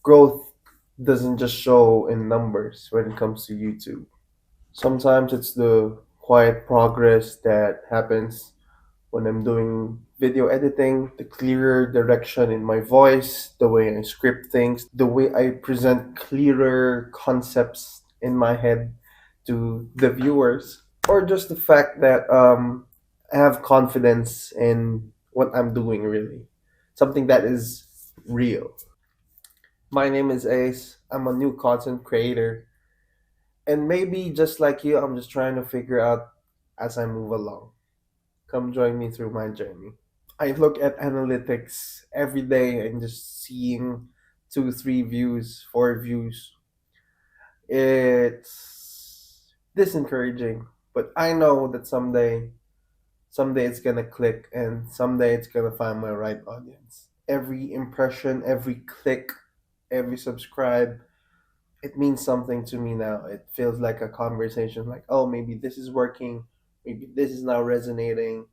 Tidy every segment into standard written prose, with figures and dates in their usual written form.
Growth doesn't just show in numbers when it comes to YouTube. Sometimes it's the quiet progress that happens when I'm doing video editing, the clearer direction in my voice, the way I script things, the way I present clearer concepts in my head to the viewers, or just the fact that I have confidence in what I'm doing, really. Something that is real. My name is Ace. I'm a new content creator. And maybe just like you, I'm just trying to figure out as I move along. Come join me through my journey. I look at analytics every day and just seeing two, three views, four views. It's disencouraging, but I know that someday it's gonna click and someday it's gonna find my right audience. Every impression, every click, every subscribe, it means something to me now. It feels like a conversation like, oh, maybe this is working, maybe this is now resonating.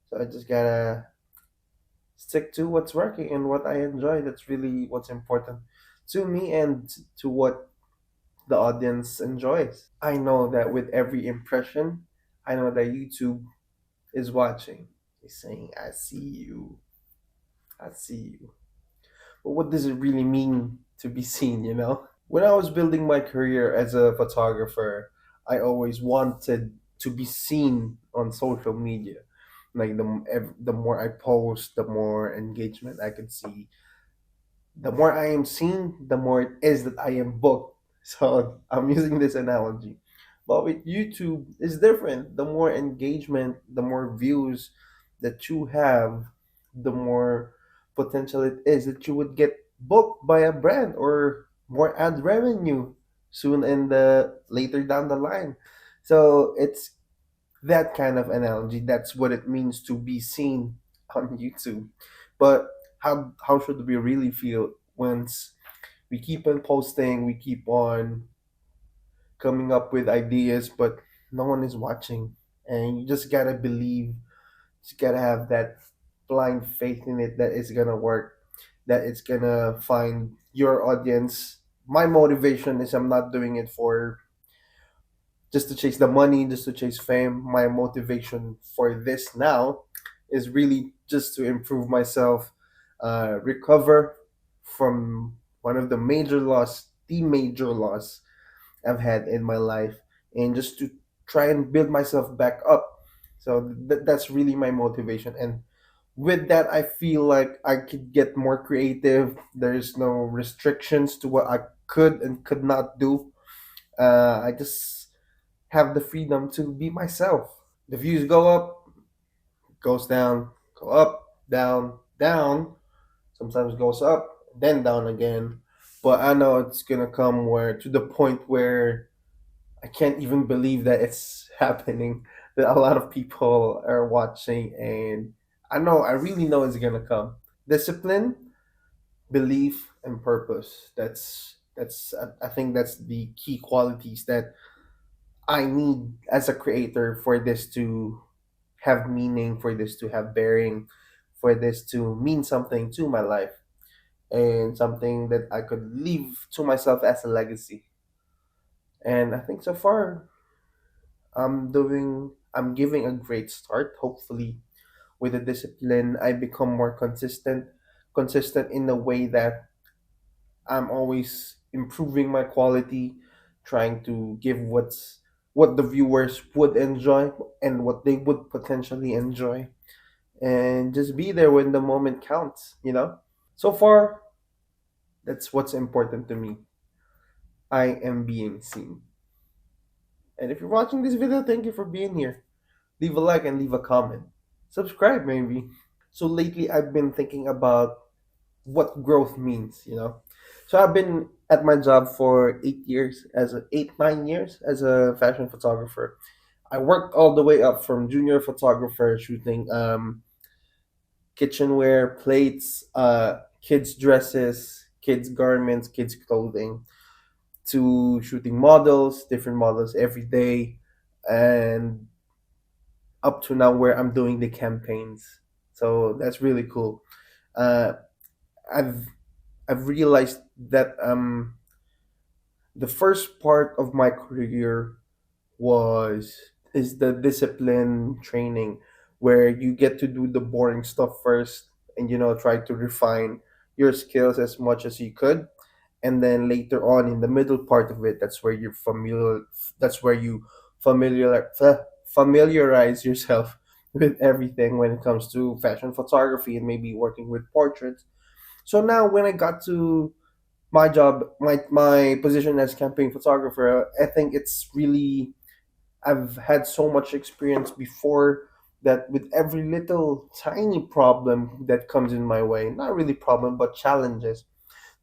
So I just gotta stick to what's working and what I enjoy. That's really what's important to me and to what the audience enjoys. I know that with every impression, I know that YouTube is watching. He's saying, I see you. I see you. But what does it really mean to be seen, you know? When I was building my career as a photographer, I always wanted to be seen on social media. Like the more I post, the more engagement I could see. The more I am seen, the more it is that I am booked. So I'm using this analogy. But with YouTube, it's different. The more engagement, the more views that you have, the more potential it is that you would get booked by a brand or more ad revenue soon in the later down the line. So it's that kind of analogy. That's what it means to be seen on YouTube. But how should we really feel once we keep on posting, we keep on coming up with ideas, but no one is watching, and you just gotta believe, just gotta have that blind faith in it that it's gonna work, that it's gonna find your audience. My motivation is I'm not doing it for just to chase the money, just to chase fame. My motivation for this now is really just to improve myself, recover from one of the major loss I've had in my life, and just to try and build myself back up. So that's really my motivation. And with that, I feel like I could get more creative. There's no restrictions to what I could and could not do. I just have the freedom to be myself. The views go up, goes down, go up, down, down. Sometimes goes up, then down again. But I know it's gonna come where to the point where I can't even believe that it's happening. That a lot of people are watching, and I really know it's gonna come. Discipline, belief, and purpose. I think that's the key qualities that I need as a creator for this to have meaning, for this to have bearing, for this to mean something to my life, and something that I could leave to myself as a legacy. And I think so far I'm giving a great start. Hopefully with the discipline I become more consistent in the way that I'm always improving my quality, trying to give what the viewers would enjoy and what they would potentially enjoy, and just be there when the moment counts, you know? So far, that's what's important to me. I am being seen. And if you're watching this video, thank you for being here. Leave a like and leave a comment. Subscribe, maybe. So lately, I've been thinking about what growth means, you know? So I've been at my job for 8 years, 9 years as a fashion photographer. I worked all the way up from junior photographer shooting kitchenware, plates, kids' dresses, kids' garments, kids' clothing, to shooting models, different models every day, and up to now where I'm doing the campaigns. So that's really cool. Uh, I've I've realized that the first part of my career was is the discipline training, where you get to do the boring stuff first and try to refine your skills as much as you could, and then later on in the middle part of it, that's where you familiarize yourself with everything when it comes to fashion photography and maybe working with portraits. So now when I got to my job, my position as campaign photographer, I think it's really, I've had so much experience before that with every little tiny problem that comes in my way, not really problem, but challenges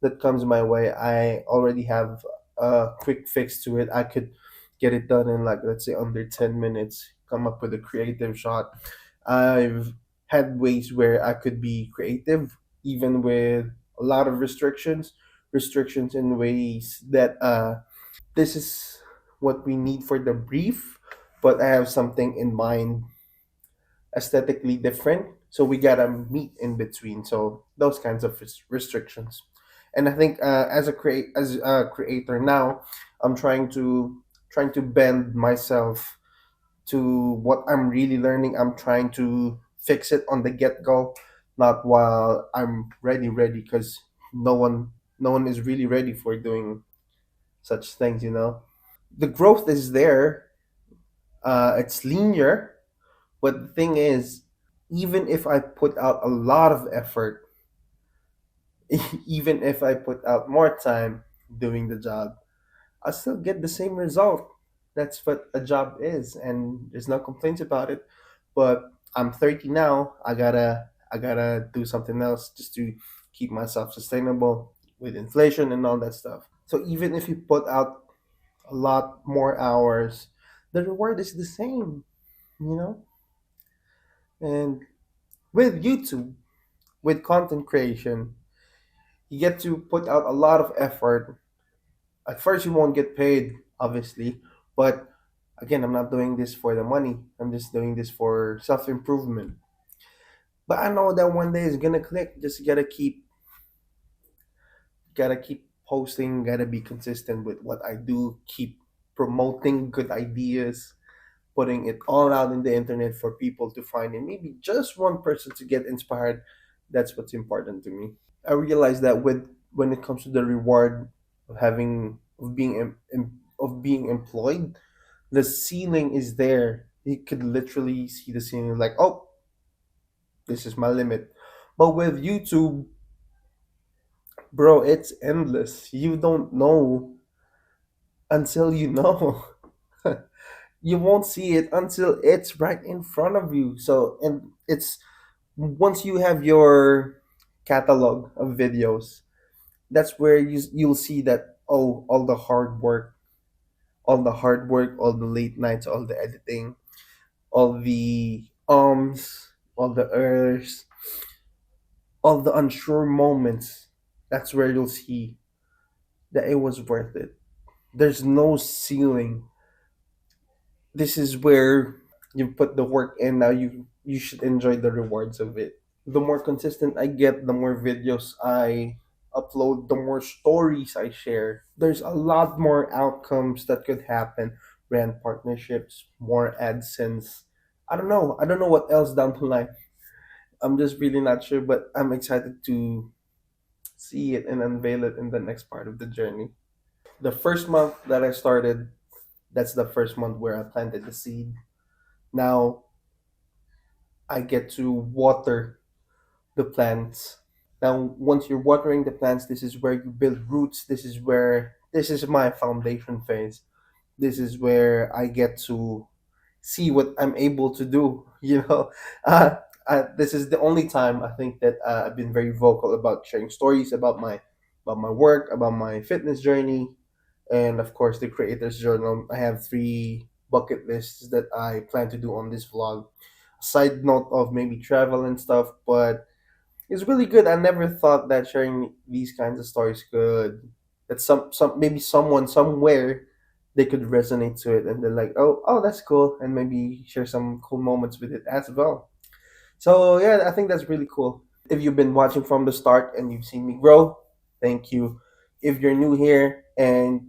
that comes my way, I already have a quick fix to it. I could get it done in, like, let's say under 10 minutes, come up with a creative shot. I've had ways where I could be creative even with a lot of restrictions in ways that this is what we need for the brief, but I have something in mind aesthetically different. So we gotta meet in between. So those kinds of restrictions, and I think as a creator now, I'm trying to bend myself to what I'm really learning. I'm trying to fix it on the get go, not while I'm ready, because no one no one is really ready for doing such things. The growth is there. It's linear, but the thing is, even if I put out a lot of effort, even if I put out more time doing the job, I still get the same result. That's what a job is, and there's no complaints about it. But I'm 30 now. I gotta do something else just to keep myself sustainable with inflation and all that stuff. So even if you put out a lot more hours, the reward is the same, you know? And with YouTube, with content creation, you get to put out a lot of effort. At first, you won't get paid, obviously, but again, I'm not doing this for the money. I'm just doing this for self improvement. But I know that one day it's gonna click. Just gotta keep posting. Gotta be consistent with what I do. Keep promoting good ideas, putting it all out in the internet for people to find, and maybe just one person to get inspired. That's what's important to me. I realize that when it comes to the reward of having of being employed, the ceiling is there. You could literally see the ceiling, like, oh, this is my limit. But with YouTube, bro, it's endless. You don't know until you know. You won't see it until it's right in front of you. So, and it's once you have your catalog of videos, that's where you'll see that, oh, all the hard work, all the late nights, all the editing, all the all the errors, all the unsure moments. That's where you'll see that it was worth it. There's no ceiling. This is where you put the work in. Now you should enjoy the rewards of it. The more consistent I get, the more videos I upload, the more stories I share. There's a lot more outcomes that could happen. Brand partnerships, more AdSense. I don't know. I don't know what else down the line. I'm just really not sure, but I'm excited to see it and unveil it in the next part of the journey. The first month that I started, that's the first month where I planted the seed. Now I get to water the plants. Now, once you're watering the plants, this is where you build roots. This is my foundation phase. This is where I get to see what I'm able to do. uh, this is the only time I think that I've been very vocal about sharing stories about my work, about my fitness journey, and of course the creator's journal. I have 3 bucket lists that I plan to do on this vlog. Side note of maybe travel and stuff, but it's really good. I never thought that sharing these kinds of stories could, that some maybe someone somewhere, they could resonate to it, and they're like, oh, that's cool, and maybe share some cool moments with it as well. So yeah, I think that's really cool. If you've been watching from the start and you've seen me grow, Thank you. If you're new here and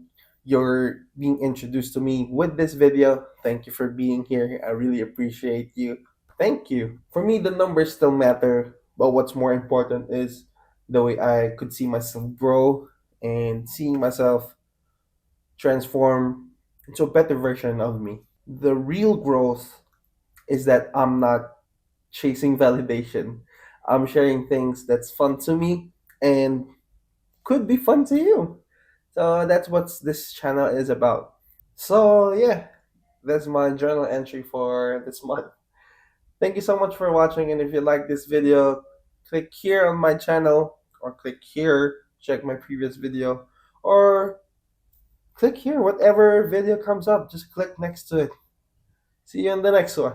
you're being introduced to me with this video, thank you for being here. I really appreciate you. Thank you. For me, the numbers still matter, but what's more important is the way I could see myself grow and seeing myself transform into a better version of me. The real growth is that I'm not chasing validation. I'm sharing things that's fun to me and could be fun to you. So that's what this channel is about. So yeah, that's my journal entry for this month. Thank you so much for watching, and if you like this video, click here on my channel or click here, check my previous video, or click here, whatever video comes up, just click next to it. See you in the next one.